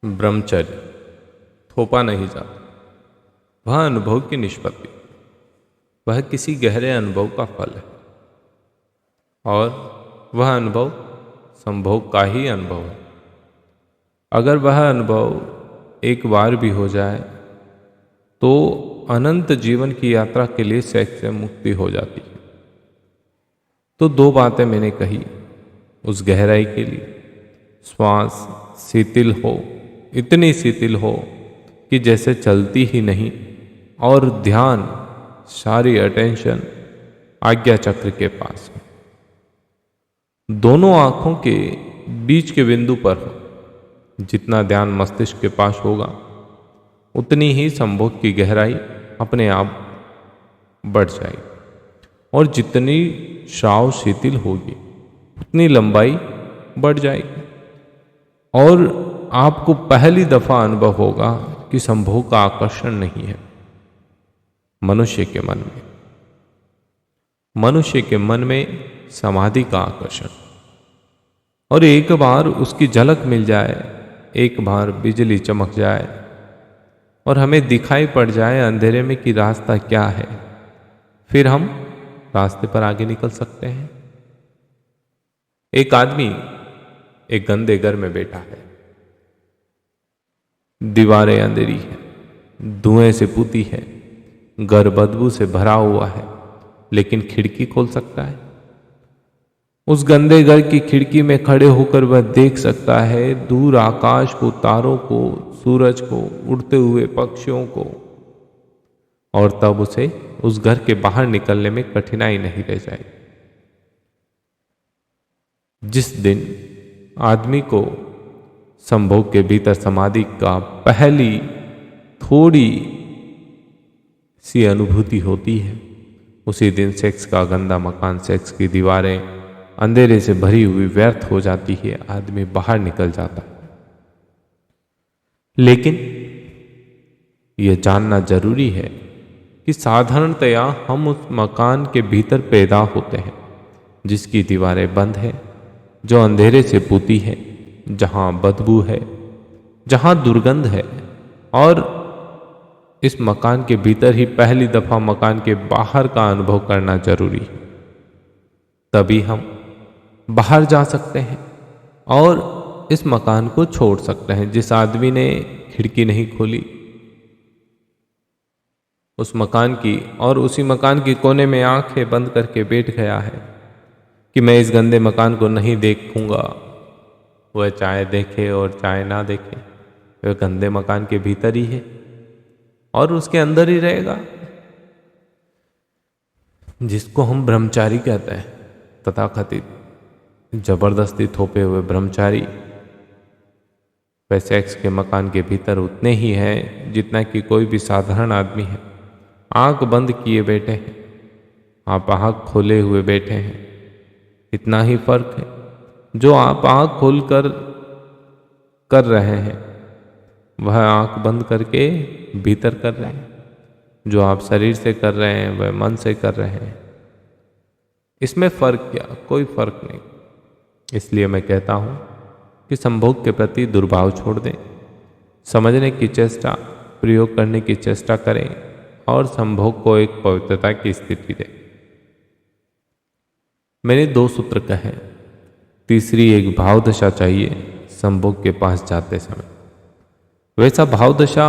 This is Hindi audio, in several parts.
ब्रह्मचर्य थोपा नहीं जाता। वह अनुभव की निष्पत्ति, वह किसी गहरे अनुभव का फल है और वह अनुभव संभोग का ही अनुभव है। अगर वह अनुभव एक बार भी हो जाए तो अनंत जीवन की यात्रा के लिए सेक्स से मुक्ति हो जाती है। तो दो बातें मैंने कही उस गहराई के लिए। श्वास शिथिल हो, इतनी शिथिल हो कि जैसे चलती ही नहीं, और ध्यान सारी अटेंशन आज्ञा चक्र के पास हो, दोनों आंखों के बीच के बिंदु पर हो। जितना ध्यान मस्तिष्क के पास होगा उतनी ही संभोग की गहराई अपने आप बढ़ जाएगी, और जितनी श्राव शिथिल होगी उतनी लंबाई बढ़ जाएगी, और आपको पहली दफा अनुभव होगा कि संभोग का आकर्षण नहीं है मनुष्य के मन में। मनुष्य के मन में समाधि का आकर्षण, और एक बार उसकी झलक मिल जाए, एक बार बिजली चमक जाए और हमें दिखाई पड़ जाए अंधेरे में कि रास्ता क्या है, फिर हम रास्ते पर आगे निकल सकते हैं। एक आदमी एक गंदे घर में बैठा है, दीवारें अंधेरी है, धुएं से पूती है, घर बदबू से भरा हुआ है, लेकिन खिड़की खोल सकता है। उस गंदे घर की खिड़की में खड़े होकर वह देख सकता है दूर आकाश को, तारों को, सूरज को, उड़ते हुए पक्षियों को, और तब उसे उस घर के बाहर निकलने में कठिनाई नहीं रह जाएगी। जिस दिन आदमी को संभोग के भीतर समाधि का पहली थोड़ी सी अनुभूति होती है, उसी दिन सेक्स का गंदा मकान, सेक्स की दीवारें अंधेरे से भरी हुई व्यर्थ हो जाती है, आदमी बाहर निकल जाता है। लेकिन यह जानना जरूरी है कि साधारणतया हम उस मकान के भीतर पैदा होते हैं जिसकी दीवारें बंद है, जो अंधेरे से पूती है, जहां बदबू है, जहां दुर्गंध है, और इस मकान के भीतर ही पहली दफा मकान के बाहर का अनुभव करना जरूरी है। तभी हम बाहर जा सकते हैं और इस मकान को छोड़ सकते हैं। जिस आदमी ने खिड़की नहीं खोली उस मकान की, और उसी मकान के कोने में आंखें बंद करके बैठ गया है कि मैं इस गंदे मकान को नहीं देखूंगा, वह चाहे देखे और चाहे ना देखे, वह गंदे मकान के भीतर ही है और उसके अंदर ही रहेगा। जिसको हम ब्रह्मचारी कहते हैं, तथाकथित जबरदस्ती थोपे हुए ब्रह्मचारी, वह सेक्स के मकान के भीतर उतने ही है जितना कि कोई भी साधारण आदमी है। आंख बंद किए बैठे हैं, आप आंख खोले हुए बैठे हैं, इतना ही फर्क है। जो आप आंख खोलकर कर रहे हैं वह आंख बंद करके भीतर कर रहे हैं, जो आप शरीर से कर रहे हैं वह मन से कर रहे हैं। इसमें फर्क क्या? कोई फर्क नहीं। इसलिए मैं कहता हूं कि संभोग के प्रति दुर्भाव छोड़ दें, समझने की चेष्टा, प्रयोग करने की चेष्टा करें और संभोग को एक पवित्रता की स्थिति दें। मैंने 2 सूत्र कहे, तीसरी एक भावदशा चाहिए संभोग के पास जाते समय। वैसा भावदशा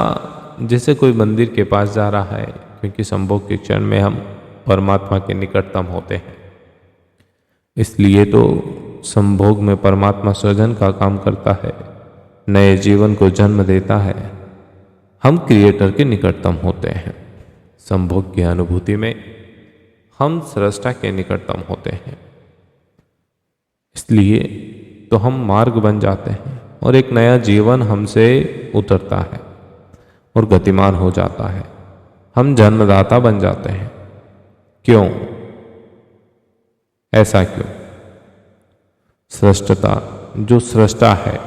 जैसे कोई मंदिर के पास जा रहा है, क्योंकि संभोग के क्षण में हम परमात्मा के निकटतम होते हैं। इसलिए तो संभोग में परमात्मा सृजन का काम करता है, नए जीवन को जन्म देता है। हम क्रिएटर के निकटतम होते हैं। संभोग की अनुभूति में हम सृष्टा के निकटतम होते हैं। इसलिए तो हम मार्ग बन जाते हैं और एक नया जीवन हमसे उतरता है और गतिमान हो जाता है। हम जन्मदाता बन जाते हैं। क्यों? ऐसा क्यों? सृष्टता, जो सृष्टा है,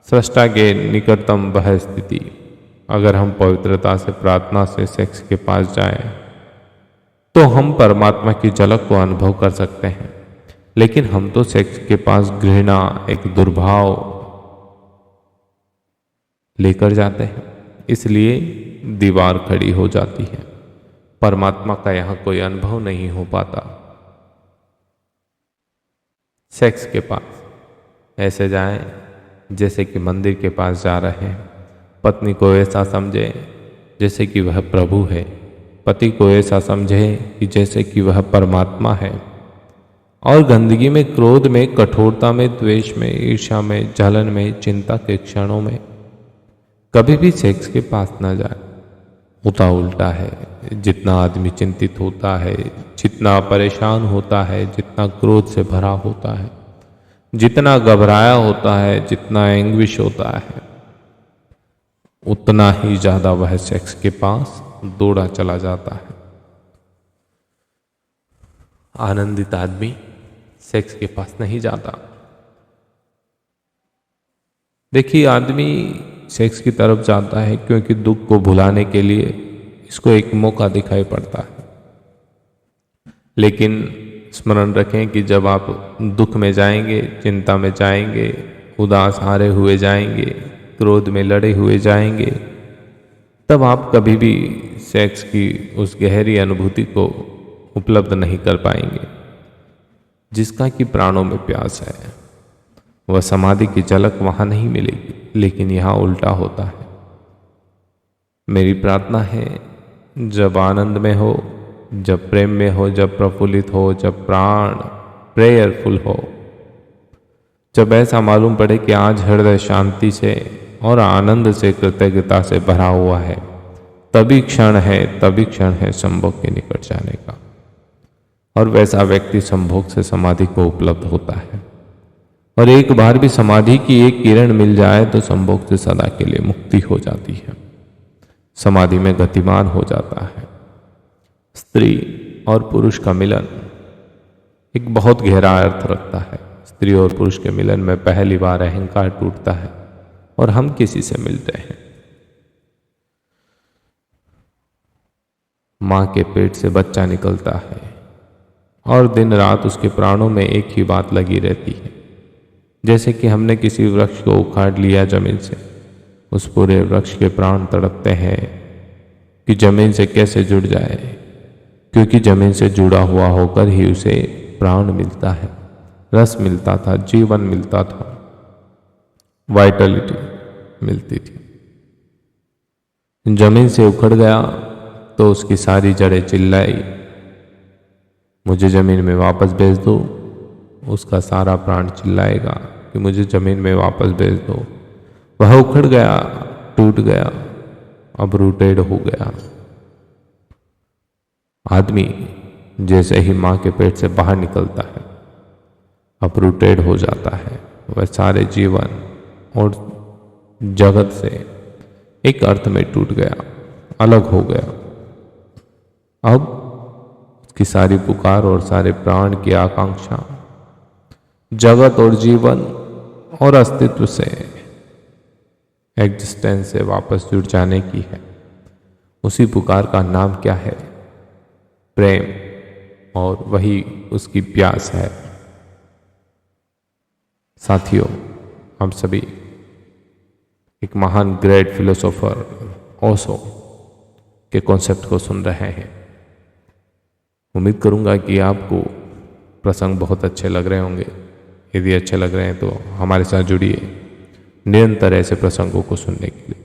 सृष्टा के निकटतम वह स्थिति, अगर हम पवित्रता से, प्रार्थना से सेक्स के पास जाएं तो हम परमात्मा की झलक को अनुभव कर सकते हैं। लेकिन हम तो सेक्स के पास घृणा, एक दुर्भाव, लेकर जाते हैं, इसलिए दीवार खड़ी हो जाती है। परमात्मा का यहाँ कोई अनुभव नहीं हो पाता। सेक्स के पास ऐसे जाएं जैसे कि मंदिर के पास जा रहे हैं। पत्नी को ऐसा समझे जैसे कि वह प्रभु है, पति को ऐसा समझे कि जैसे कि वह परमात्मा है। और गंदगी में, क्रोध में, कठोरता में, द्वेष में, ईर्ष्या में, जलन में, चिंता के क्षणों में कभी भी सेक्स के पास न जाए। होता उल्टा है। जितना आदमी चिंतित होता है, जितना परेशान होता है, जितना क्रोध से भरा होता है, जितना घबराया होता है, जितना एंग्विश होता है, उतना ही ज्यादा वह सेक्स के पास दौड़ा चला जाता है। आनंदित आदमी सेक्स के पास नहीं जाता। देखिए, आदमी सेक्स की तरफ जाता है क्योंकि दुख को भुलाने के लिए इसको एक मौका दिखाई पड़ता है। लेकिन स्मरण रखें कि जब आप दुख में जाएंगे, चिंता में जाएंगे, उदास हारे हुए जाएंगे, क्रोध में लड़े हुए जाएंगे, तब आप कभी भी सेक्स की उस गहरी अनुभूति को उपलब्ध नहीं कर पाएंगे जिसका कि प्राणों में प्यास है। वह समाधि की झलक वहां नहीं मिलेगी, लेकिन यहाँ उल्टा होता है। मेरी प्रार्थना है, जब आनंद में हो, जब प्रेम में हो, जब प्रफुल्लित हो, जब प्राण प्रेयरफुल हो, जब ऐसा मालूम पड़े कि आज हृदय शांति से और आनंद से, कृतज्ञता से भरा हुआ है, तभी क्षण है संभोग के निकट जाने का। और वैसा व्यक्ति संभोग से समाधि को उपलब्ध होता है। और एक बार भी समाधि की एक किरण मिल जाए तो संभोग से सदा के लिए मुक्ति हो जाती है। समाधि में गतिमान हो जाता है। स्त्री और पुरुष का मिलन एक बहुत गहरा अर्थ रखता है। स्त्री और पुरुष के मिलन में पहली बार अहंकार टूटता है और हम किसी से मिलते हैं। मां के पेट से बच्चा निकलता है और दिन रात उसके प्राणों में एक ही बात लगी रहती है। जैसे कि हमने किसी वृक्ष को उखाड़ लिया जमीन से, उस पूरे वृक्ष के प्राण तड़पते हैं कि जमीन से कैसे जुड़ जाए, क्योंकि जमीन से जुड़ा हुआ होकर ही उसे प्राण मिलता है, रस मिलता था, जीवन मिलता था, वाइटलिटी मिलती थी। जमीन से उखड़ गया तो उसकी सारी जड़ें चिल्लाई, मुझे जमीन में वापस भेज दो। उसका सारा प्राण चिल्लाएगा कि मुझे जमीन में वापस भेज दो। वह उखड़ गया, टूट गया, अब रूटेड हो गया। आदमी जैसे ही मां के पेट से बाहर निकलता है, अब रूटेड हो जाता है। वह सारे जीवन और जगत से एक अर्थ में टूट गया, अलग हो गया। अब उसकी सारी पुकार और सारे प्राण की आकांक्षा जगत और जीवन और अस्तित्व से, एग्जिस्टेंस से वापस जुड़ जाने की है। उसी पुकार का नाम क्या है? प्रेम। और वही उसकी प्यास है। साथियों, हम सभी एक महान ग्रेट फिलोसोफर ओशो के कॉन्सेप्ट को सुन रहे हैं। उम्मीद करूंगा कि आपको प्रसंग बहुत अच्छे लग रहे होंगे। यदि अच्छे लग रहे हैं तो हमारे साथ जुड़िए निरंतर ऐसे प्रसंगों को सुनने के लिए।